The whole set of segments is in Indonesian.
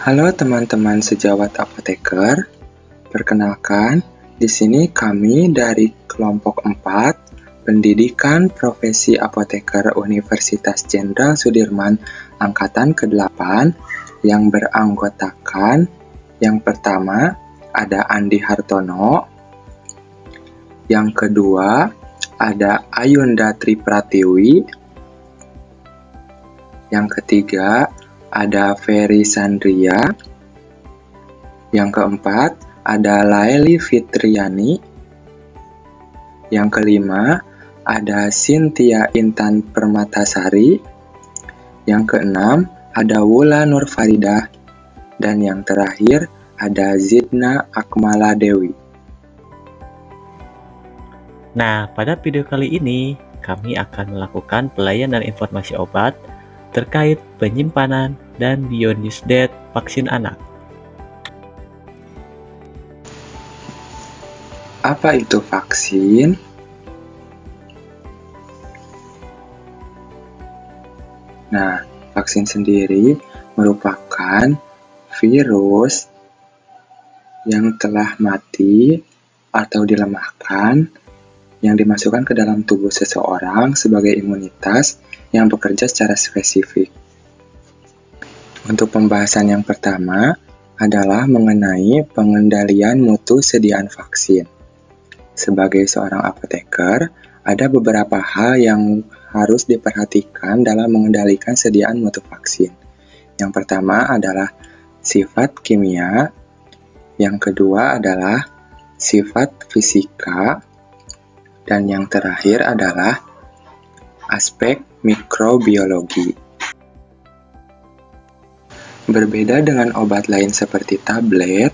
Halo teman-teman sejawat apoteker, perkenalkan, di sini kami dari kelompok 4, Pendidikan Profesi Apoteker Universitas Jenderal Sudirman Angkatan ke-8 yang beranggotakan yang pertama ada Andi Hartono, yang kedua ada Ayunda Tripratiwi, yang ketiga ada Ferry Sandria, yang keempat ada Laeli Fitriani, yang kelima ada Cynthia Intan Permatasari, yang keenam ada Wula Nurfaridah, dan yang terakhir ada Zidna Akmala Dewi. Nah, pada video kali ini, kami akan melakukan pelayanan informasi obat terkait penyimpanan dan beyond use date vaksin anak. Apa itu vaksin? Nah, vaksin sendiri merupakan virus yang telah mati atau dilemahkan yang dimasukkan ke dalam tubuh seseorang sebagai imunitas yang bekerja secara spesifik. Untuk pembahasan yang pertama adalah mengenai pengendalian mutu sediaan vaksin. Sebagai seorang apoteker, ada beberapa hal yang harus diperhatikan dalam mengendalikan sediaan mutu vaksin. Yang pertama adalah sifat kimia, yang kedua adalah sifat fisika, dan yang terakhir adalah aspek mikrobiologi. Berbeda dengan obat lain seperti tablet,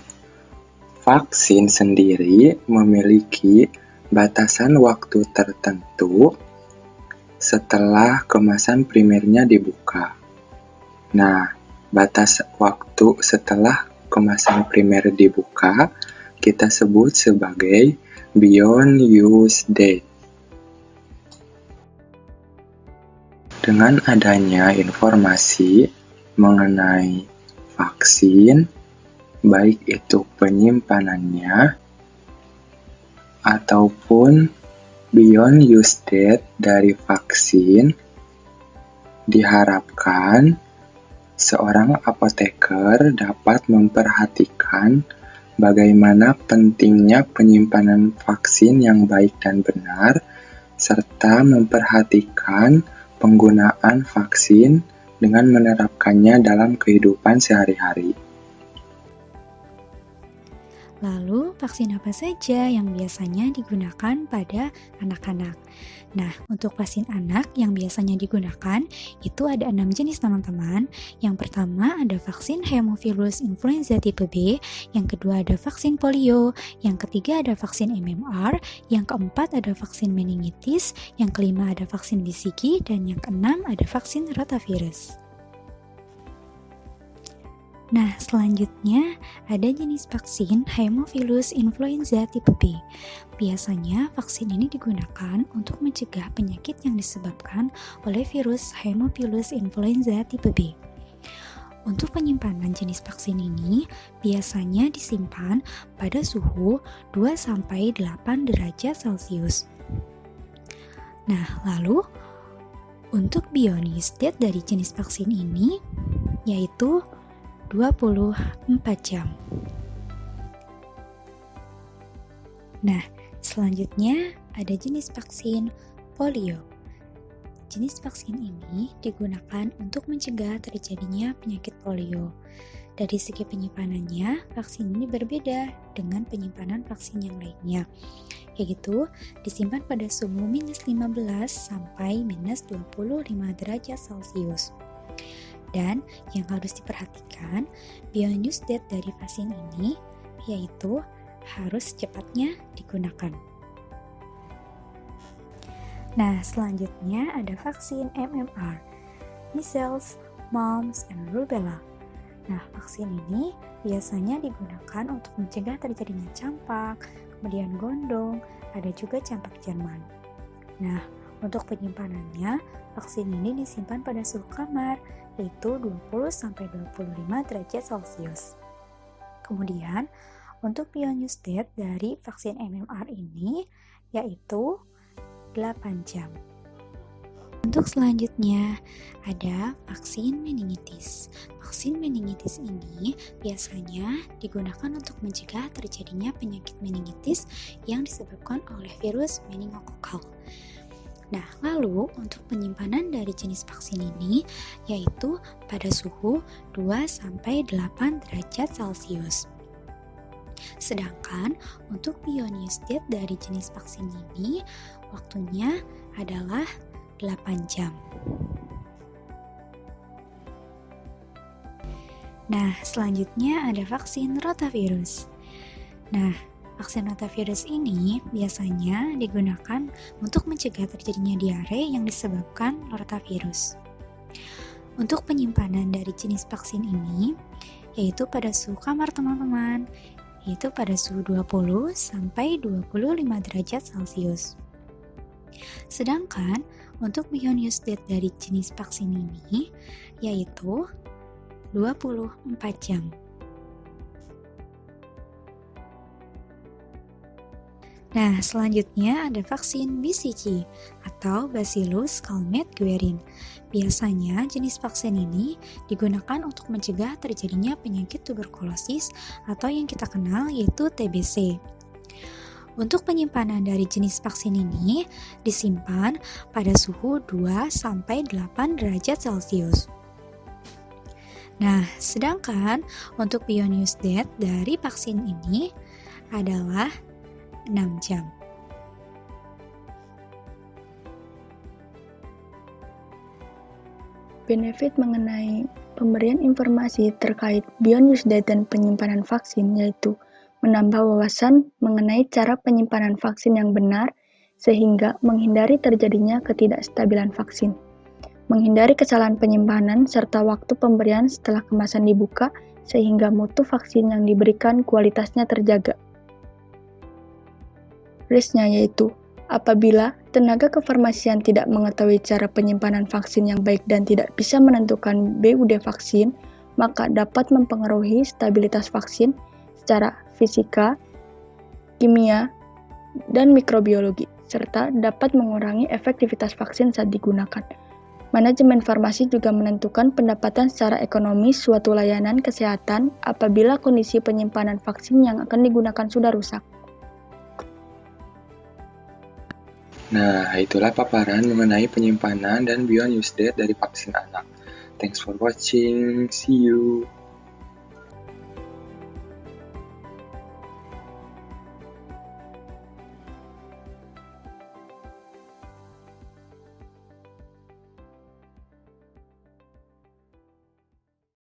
vaksin sendiri memiliki batasan waktu tertentu setelah kemasan primernya dibuka. Nah, batas waktu setelah kemasan primer dibuka kita sebut sebagai beyond use date. Dengan adanya informasi mengenai vaksin, baik itu penyimpanannya ataupun beyond use date dari vaksin, diharapkan seorang apoteker dapat memperhatikan bagaimana pentingnya penyimpanan vaksin yang baik dan benar, serta memperhatikan penggunaan vaksin dengan menerapkannya dalam kehidupan sehari-hari. Lalu, vaksin apa saja yang biasanya digunakan pada anak-anak? Nah, untuk vaksin anak yang biasanya digunakan, itu ada 6 jenis teman-teman. Yang pertama ada vaksin Haemophilus influenza tipe B, yang kedua ada vaksin polio, yang ketiga ada vaksin MMR, yang keempat ada vaksin meningitis, yang kelima ada vaksin BCG, dan yang keenam ada vaksin rotavirus. Nah, selanjutnya ada jenis vaksin Haemophilus influenza tipe B. Biasanya vaksin ini digunakan untuk mencegah penyakit yang disebabkan oleh virus Haemophilus influenza tipe B. Untuk penyimpanan jenis vaksin ini biasanya disimpan pada suhu 2-8 derajat Celcius. Nah, lalu untuk beyond use date dari jenis vaksin ini yaitu 24 jam. Nah, selanjutnya ada jenis vaksin polio. Jenis vaksin ini digunakan untuk mencegah terjadinya penyakit polio. Dari segi penyimpanannya, vaksin ini berbeda dengan penyimpanan vaksin yang lainnya, yaitu disimpan pada suhu -15 sampai -25 derajat Celcius. Dan yang harus diperhatikan, beyond use date dari vaksin ini yaitu harus secepatnya digunakan. Nah, selanjutnya ada vaksin MMR, Measles, Mumps, and Rubella. Nah, vaksin ini biasanya digunakan untuk mencegah terjadinya campak, kemudian gondong, ada juga campak Jerman. Nah, untuk penyimpanannya, vaksin ini disimpan pada suhu kamar, yaitu 20-25 derajat Celcius. Kemudian, untuk beyond use date dari vaksin MMR ini yaitu 8 jam. Untuk selanjutnya ada vaksin meningitis. Vaksin meningitis ini biasanya digunakan untuk mencegah terjadinya penyakit meningitis yang disebabkan oleh virus meningokokal. Nah, lalu untuk penyimpanan dari jenis vaksin ini yaitu pada suhu 2-8 derajat Celcius. Sedangkan untuk beyond use date dari jenis vaksin ini waktunya adalah 8 jam. Nah, selanjutnya ada vaksin rotavirus. Nah, vaksin rotavirus ini biasanya digunakan untuk mencegah terjadinya diare yang disebabkan rotavirus. Untuk penyimpanan dari jenis vaksin ini yaitu pada suhu kamar teman-teman, yaitu pada suhu 20-25 derajat Celcius. Sedangkan untuk beyond use date dari jenis vaksin ini yaitu 24 jam. Nah, selanjutnya ada vaksin BCG atau Bacillus Calmette-Guerin. Biasanya jenis vaksin ini digunakan untuk mencegah terjadinya penyakit tuberkulosis atau yang kita kenal yaitu TBC. Untuk penyimpanan dari jenis vaksin ini disimpan pada suhu 2-8 derajat Celcius. Nah, sedangkan untuk beyond use date dari vaksin ini adalah 6 jam. Benefit mengenai pemberian informasi terkait beyond use date dan penyimpanan vaksin yaitu menambah wawasan mengenai cara penyimpanan vaksin yang benar sehingga menghindari terjadinya ketidakstabilan vaksin, menghindari kesalahan penyimpanan serta waktu pemberian setelah kemasan dibuka sehingga mutu vaksin yang diberikan kualitasnya terjaga. Risknya yaitu apabila tenaga kefarmasian tidak mengetahui cara penyimpanan vaksin yang baik dan tidak bisa menentukan BUD vaksin, maka dapat mempengaruhi stabilitas vaksin secara fisika, kimia, dan mikrobiologi, serta dapat mengurangi efektivitas vaksin saat digunakan. Manajemen farmasi juga menentukan pendapatan secara ekonomi suatu layanan kesehatan apabila kondisi penyimpanan vaksin yang akan digunakan sudah rusak. Nah, itulah paparan mengenai penyimpanan dan beyond use date dari vaksin anak. Thanks for watching. See you.